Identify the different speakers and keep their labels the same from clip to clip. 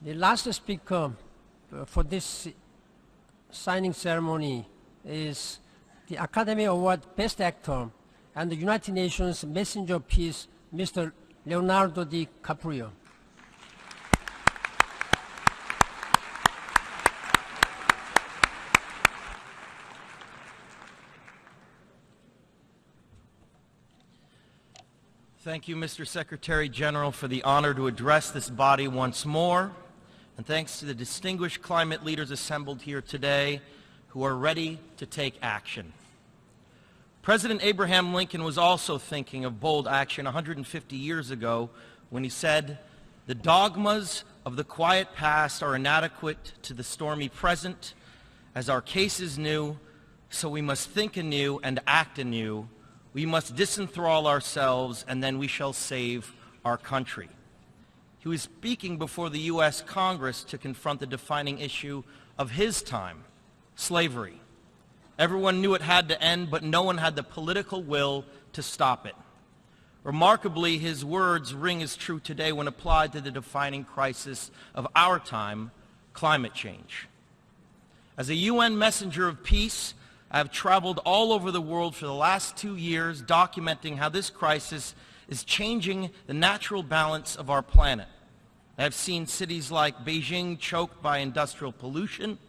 Speaker 1: The last speaker for this signing ceremony is the Academy Award Best Actor and the United Nations Messenger of Peace, Mr. Leonardo DiCaprio.
Speaker 2: Thank you, Mr. Secretary General, for the honor to address this body once more. And thanks to the distinguished climate leaders assembled here today who are ready to take action. President Abraham Lincoln was also thinking of bold action 150 years ago when he said, "The dogmas of the quiet past are inadequate to the stormy present. As our case is new, so we must think anew and act anew. We must disenthrall ourselves, and then we shall save our country." He was speaking before the U.S. Congress to confront the defining issue of his time, slavery. Everyone knew it had to end, but no one had the political will to stop it. Remarkably, his words ring as true today when applied to the defining crisis of our time, climate change. As a UN messenger of peace, I have traveled all over the world for the last 2 years documenting how this crisis is changing the natural balance of our planet. I have seen cities like Beijing choked by industrial pollution,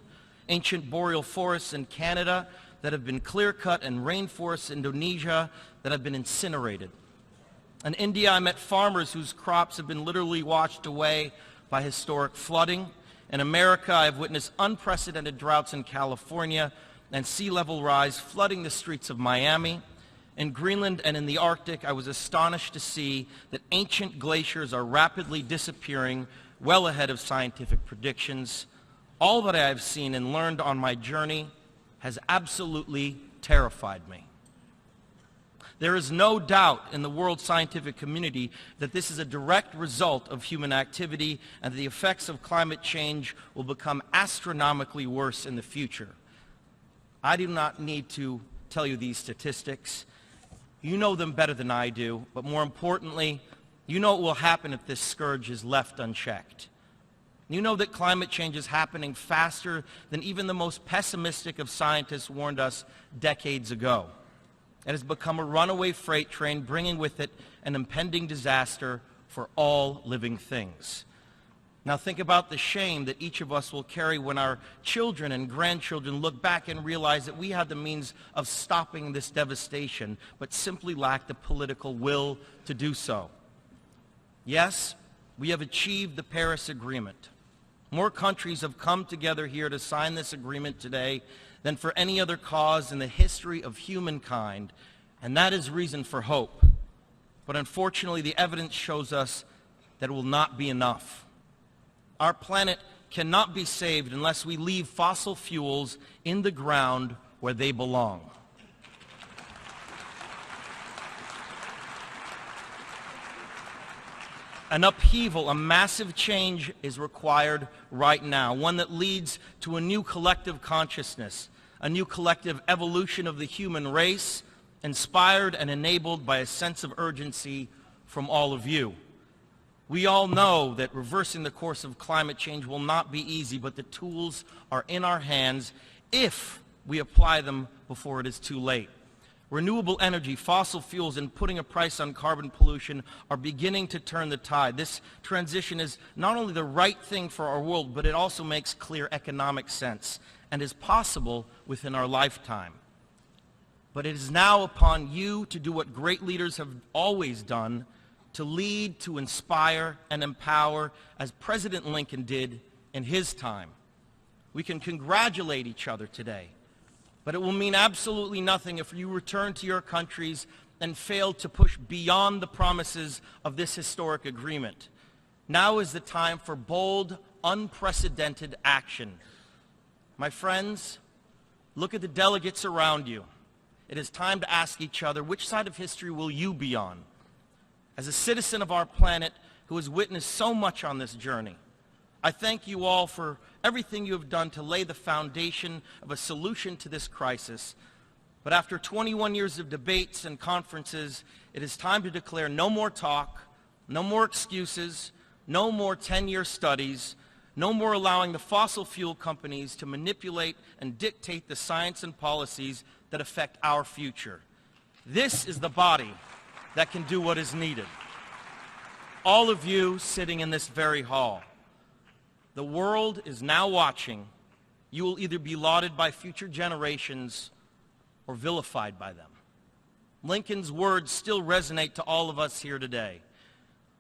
Speaker 2: ancient boreal forests in Canada that have been clear-cut, and rainforests in Indonesia that have been incinerated. In India, I met farmers whose crops have been literally washed away by historic flooding. In America, I have witnessed unprecedented droughts in California and sea level rise flooding the streets of Miami. In Greenland and in the Arctic, I was astonished to see that ancient glaciers are rapidly disappearing well ahead of scientific predictions. All that I have seen and learned on my journey has absolutely terrified me. There is no doubt in the world scientific community that this is a direct result of human activity and that the effects of climate change will become astronomically worse in the future. I do not need to tell you these statistics. You know them better than I do, but more importantly, you know what will happen if this scourge is left unchecked. You know that climate change is happening faster than even the most pessimistic of scientists warned us decades ago. It has become a runaway freight train, bringing with it an impending disaster for all living things. Now think about the shame that each of us will carry when our children and grandchildren look back and realize that we had the means of stopping this devastation, but simply lacked the political will to do so. Yes, we have achieved the Paris Agreement. More countries have come together here to sign this agreement today than for any other cause in the history of humankind, and that is reason for hope. But unfortunately, the evidence shows us that it will not be enough. Our planet cannot be saved unless we leave fossil fuels in the ground where they belong. An upheaval, a massive change is required right now, one that leads to a new collective consciousness, a new collective evolution of the human race, inspired and enabled by a sense of urgency from all of you. We all know that reversing the course of climate change will not be easy, but the tools are in our hands if we apply them before it is too late. Renewable energy, fossil fuels, and putting a price on carbon pollution are beginning to turn the tide. This transition is not only the right thing for our world, but it also makes clear economic sense and is possible within our lifetime. But it is now upon you to do what great leaders have always done, to lead, to inspire, and empower, as President Lincoln did in his time. We can congratulate each other today, but it will mean absolutely nothing if you return to your countries and fail to push beyond the promises of this historic agreement. Now is the time for bold, unprecedented action. My friends, look at the delegates around you. It is time to ask each other, which side of history will you be on? As a citizen of our planet who has witnessed so much on this journey, I thank you all for everything you have done to lay the foundation of a solution to this crisis. But after 21 years of debates and conferences, it is time to declare no more talk, no more excuses, no more 10-year studies, No more allowing the fossil fuel companies to manipulate and dictate the science and policies that affect our future. This is the body that can do what is needed. All of you sitting in this very hall, the world is now watching. You will either be lauded by future generations or vilified by them. Lincoln's words still resonate to all of us here today.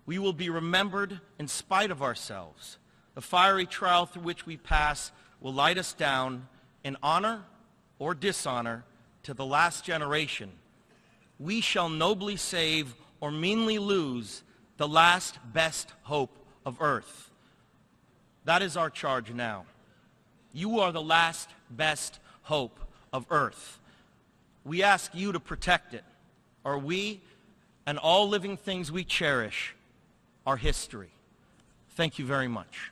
Speaker 2: We will be remembered in spite of ourselves. The fiery trial through which we pass will light us down in honor or dishonor to the last generation. We shall nobly save or meanly lose the last best hope of earth. That is our charge now. You are the last best hope of earth. We ask you to protect it, or we and all living things we cherish are history. Thank you very much.